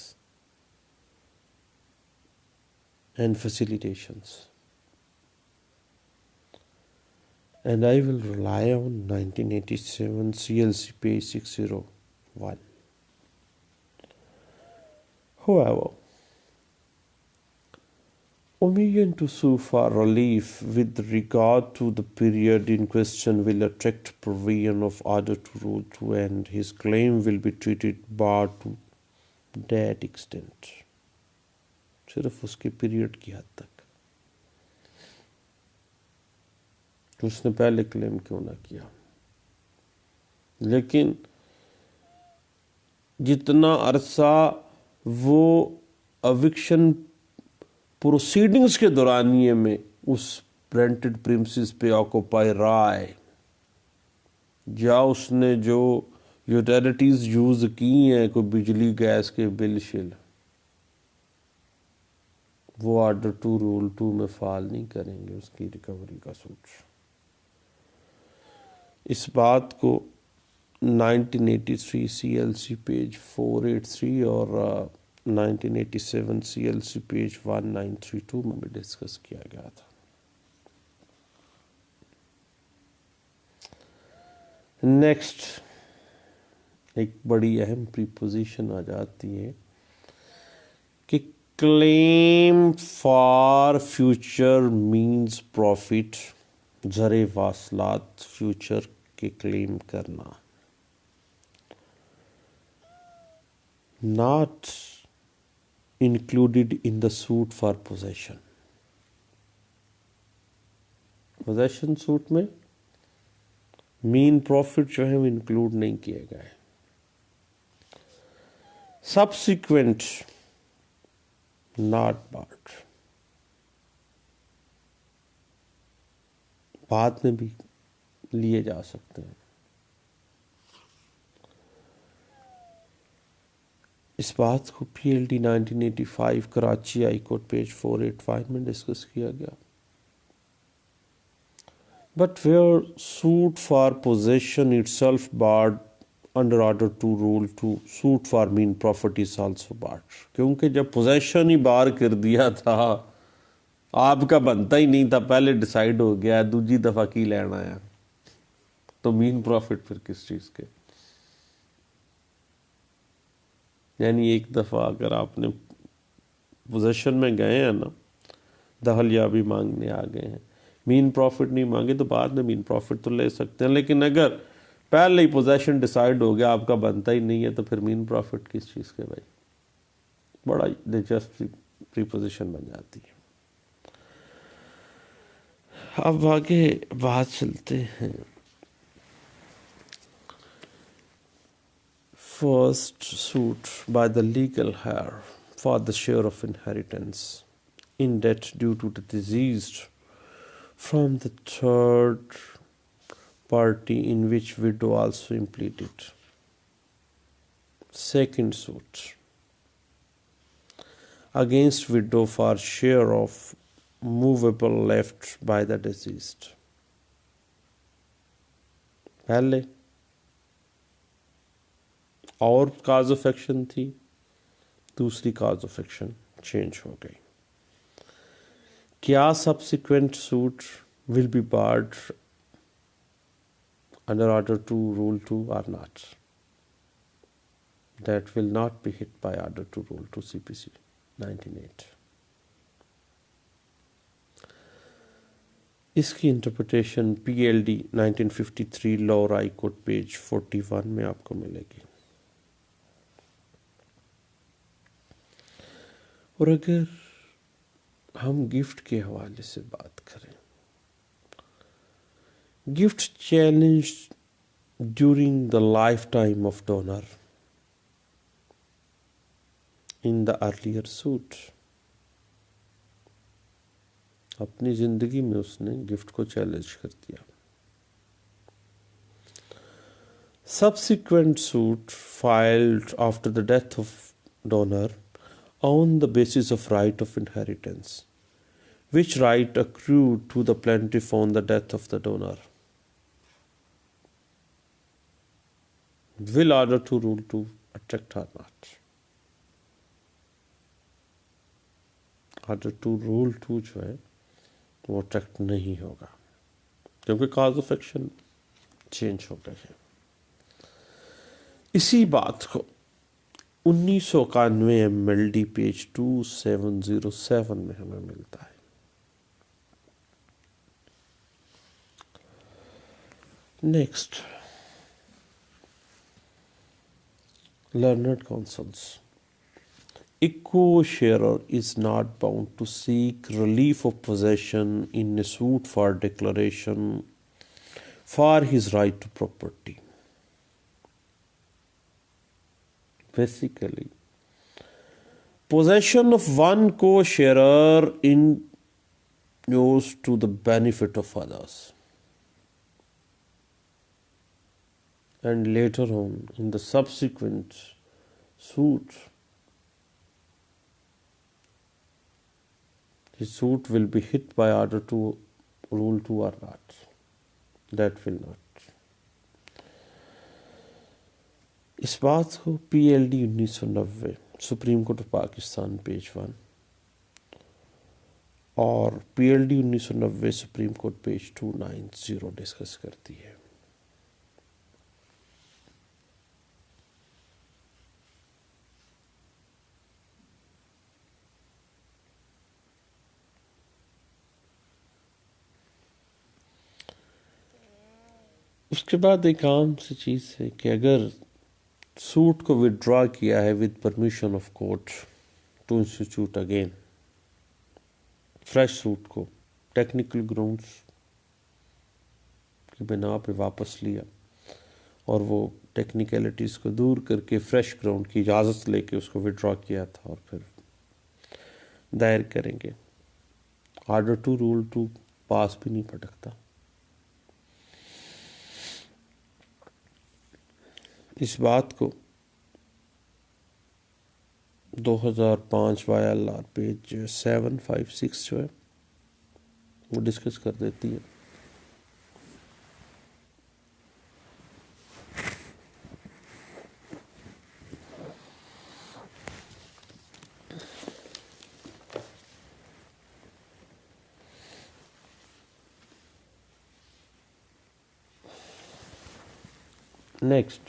and facilitations. And I will rely on 1987 CLC page 601. However, omission to sue for relief with regard to the period in question will attract provision of Order to Rule 2 and his claim will be treated bar to that extent. صرف اس کے period کی حد تک، تو اس نے پہلے کلیم کیوں نہ کیا. لیکن جتنا عرصہ وہ ایوکشن پروسیڈنگز کے دورانیے میں اس رینٹڈ پریمسز پہ آکوپائی رہا ہے، یا اس نے جو یوٹیلیٹیز یوز کی ہیں، کوئی بجلی گیس کے بل شل، وہ آرڈر 2 رول 2 میں فعال نہیں کریں گے اس کی ریکوری کا سوٹ. اس بات کو 1983 CLC پیج 483 اور 1987 CLC پیج 1932 میں بھی ڈسکس کیا گیا تھا. نیکسٹ ایک بڑی اہم پریپوزیشن آ جاتی ہے کہ کلیم فار فیوچر مینز پروفٹ، زر واصلات فیوچر کے کلیم کرنا، not included in the suit for possession. possession suit میں مین پروفٹ جو ہے وہ انکلوڈ نہیں کیے گئے. subsequent not part، بعد میں بھی لیے جا سکتے ہیں. اس بات کو PLD 1985 Karachi high court page 485 میں ڈسکس کیا گیا. But where suit for possession itself barred under Order 2 Rule 2, suit for mean profit is also barred. کیونکہ جب possession ہی بار کر دیا تھا، آپ کا بنتا ہی نہیں تھا، پہلے ڈیسائیڈ ہو گیا، دوسری دفعہ کی لینا ہے، تو مین پروفٹ پھر کس چیز کے؟ یعنی ایک دفعہ اگر آپ نے پوزیشن میں گئے ہیں نا، دخل یابی مانگنے آ گئے ہیں، مین پروفٹ نہیں مانگے تو بعد میں مین پروفٹ تو لے سکتے ہیں. لیکن اگر پہلے ہی پوزیشن ڈیسائیڈ ہو گیا، آپ کا بنتا ہی نہیں ہے، تو پھر مین پروفٹ کس چیز کے بھائی؟ بڑا دلچسپ پریپوزیشن بن جاتی ہے. اب آگے بات چلتے ہیں. First suit by the legal heir for the share of inheritance in debt due to the deceased from the third party in which widow also impleted. Second suit, against widow for share of movable left by the deceased. پہلے اور cause of action تھی، دوسری cause of action change ہو گئی. کیا subsequent suit will be barred under Order 2 Rule 2 or not? That will not be hit by Order 2 Rule 2 CPC 1908. اس کی interpretation PLD 1953 Lahore high court page 41 میں آپ کو ملے گی. اور اگر ہم گفٹ کے حوالے سے بات کریں، gift challenge during the lifetime of donor in the earlier suit, اپنی زندگی میں اس نے گفٹ کو چیلنج کر دیا. Subsequent suit filed after the death of donor on the basis of right of inheritance, which right accrued to the plaintiff on the death of the donor. Will Order 2 Rule 2 attract or not? Order 2 Rule 2 جو ہے وہ attract نہیں ہوگا، کیونکہ cause of action change ہو گئے ہیں. اسی بات کو 1991 MLD پیج 2707 میں ہمیں ملتا ہے. Next, learned counsels. A co-sharer is not bound to seek relief of possession in a suit for declaration for his right to property. Basically, possession of one co-sharer inures to the benefit of others. And later on, in the subsequent suit, the suit will be hit by Order 2 Rule 2 or not. That will not. اس بات کو PLD 1990 supreme court of Pakistan page 1 اور PLD 1990 supreme court page 290 discuss کرتی ہے. اس کے بعد ایک عام سی چیز ہے کہ اگر سوٹ کو وڈرا کیا ہے with permission of court to institute again fresh suit کو ٹیکنیکل گراؤنڈس کی بنا پہ واپس لیا اور وہ ٹیکنیکلٹیز کو دور کر کے فریش گراؤنڈ کی اجازت لے کے اس کو وڈرا کیا تھا اور پھر دائر کریں گے. آرڈر 2 رول 2 پاس بھی نہیں پٹکتا. اس بات کو 2005 YLR پیج 756 جو ہے وہ ڈسکس کر دیتی ہے. Next,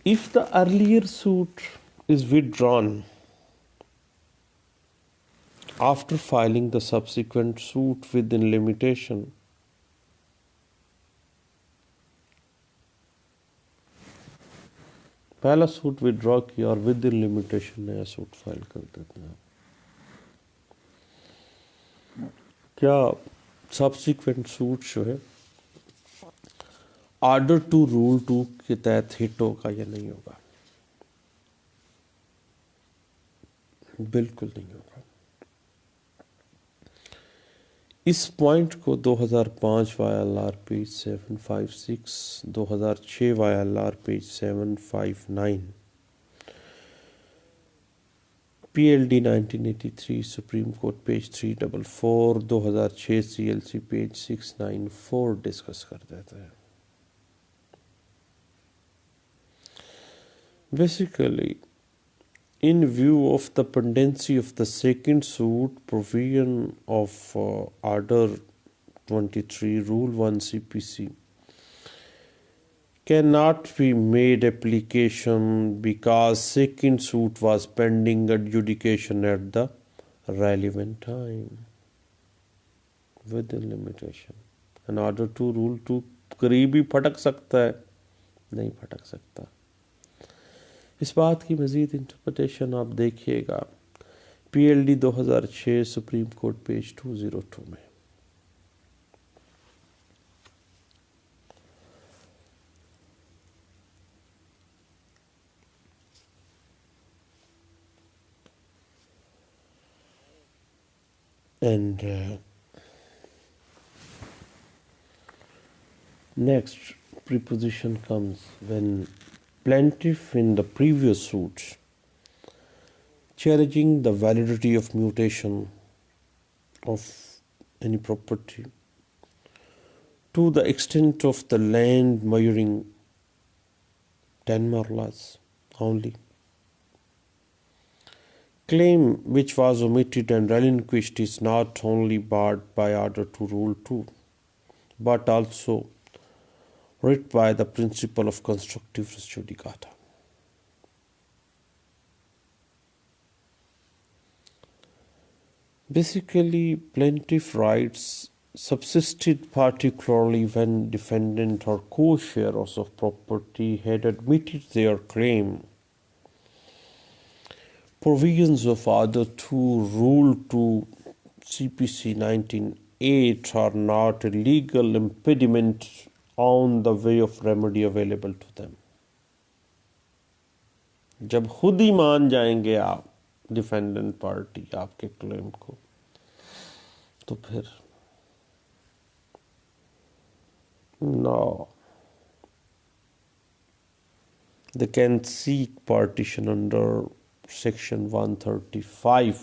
if the earlier suit is withdrawn after filing the subsequent suit within limitation, پہلا سوٹ withdraw کیا اور within limitation نیا سوٹ فائل کر دیتے ہیں. کیا سبسیکوینٹ سوٹ جو ہے آرڈر 2 رول 2 کے تحت ہٹ ہوگا یا نہیں ہوگا؟ بالکل نہیں ہوگا. اس پوائنٹ کو 2005 YLR page 756، 2006 YLR page 759، PLD 1983 supreme court page 344، 2006 CLC page 694 discuss کر دیتا ہے۔ Basically, in view of the pendency of the second suit, provision of Order 23 Rule 1 CPC cannot be made application because second suit was pending adjudication at the relevant time with the limitation. And Order 2 Rule 2 قریب ہی پھٹک سکتا ہے، نہیں پھٹک سکتا۔ اس بات کی مزید interpretation آپ دیکھیے گا PLD 2006 سپریم کورٹ پیج 202 میں۔ And next preposition comes when plaintiff in the previous suit challenging the validity of mutation of any property to the extent of the land measuring 10 merlas only. Claim which was omitted and relinquished is not only barred by Order 2 Rule 2, but also writ by the principle of constructive res judicata. Basically, plaintiff rights subsisted particularly when defendant or co-sharers of property had admitted their claim. Provisions of Order 2 Rule 2 CPC 1908 are not a legal impediment on the way of remedy available to them. جب خود ہی مان جائیں گے آپ defendant party آپ کے کلیم کو، تو پھر no, they can seek partition under Section 135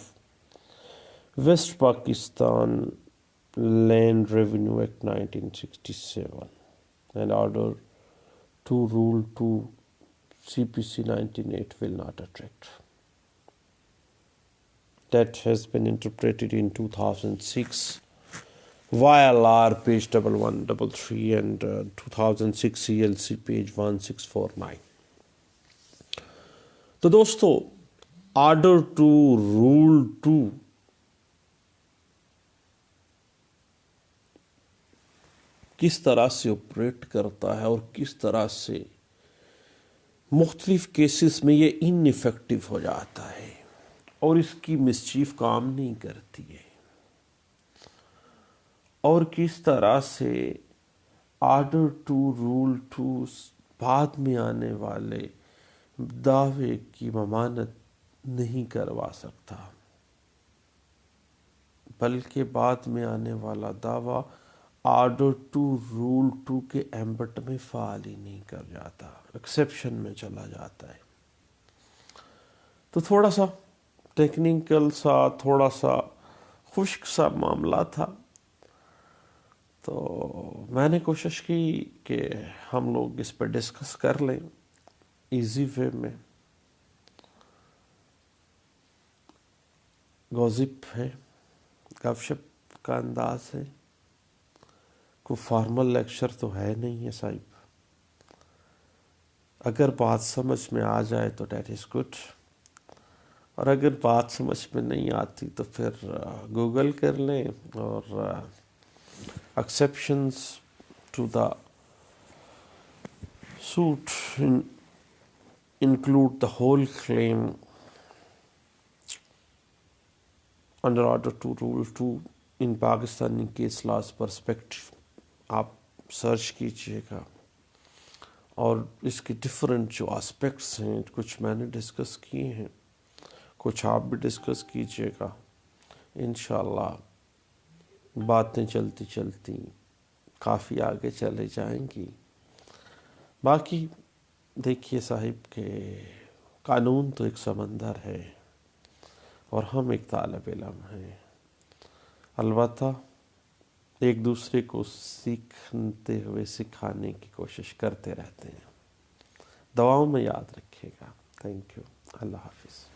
West Pakistan Land Revenue Act 1967 and Order 2 Rule 2 CPC 1908 will not attract. That has been interpreted in 2006 YLR page 1133 and 2006 CLC page 1649. تو دوستو order 2 rule 2 کس طرح سے operate کرتا ہے اور کس طرح سے مختلف کیسز میں یہ ان ایفیکٹو ہو جاتا ہے اور اس کی مسچیف کام نہیں کرتی ہے، اور کس طرح سے آرڈر 2 رول 2 بعد میں آنے والے دعوے کی ممانت نہیں کروا سکتا، بلکہ بعد میں آنے والا دعویٰ آرڈر 2 رول 2 کے ایمبٹ میں فعال ہی نہیں کر جاتا، ایکسیپشن میں چلا جاتا ہے۔ تو تھوڑا سا ٹیکنیکل سا، تھوڑا سا خشک سا معاملہ تھا، تو میں نے کوشش کی کہ ہم لوگ اس پہ ڈسکس کر لیں ایزی وے میں۔ گوزپ ہے، گپ شپ کا انداز ہے، کوئی فارمل لیکچر تو ہے نہیں ہے صاحب۔ اگر بات سمجھ میں آ جائے تو دیٹ از گڈ، اور اگر بات سمجھ میں نہیں آتی تو پھر گوگل کر لیں اور exceptions to the suit include the whole claim under Order 2 Rule 2 in Pakistani case laws perspective آپ سرچ کیجئے گا، اور اس کے ڈفرینٹ جو آسپیکٹس ہیں کچھ میں نے ڈسکس کیے ہیں، کچھ آپ بھی ڈسکس کیجئے گا، انشاءاللہ باتیں چلتی چلتی کافی آگے چلے جائیں گی۔ باقی دیکھیے صاحب کہ قانون تو ایک سمندر ہے اور ہم ایک طالب علم ہیں، البتہ ایک دوسرے کو سیکھتے ہوئے سکھانے کی کوشش کرتے رہتے ہیں۔ دعاؤں میں یاد رکھیے گا۔ Thank you. اللہ حافظ۔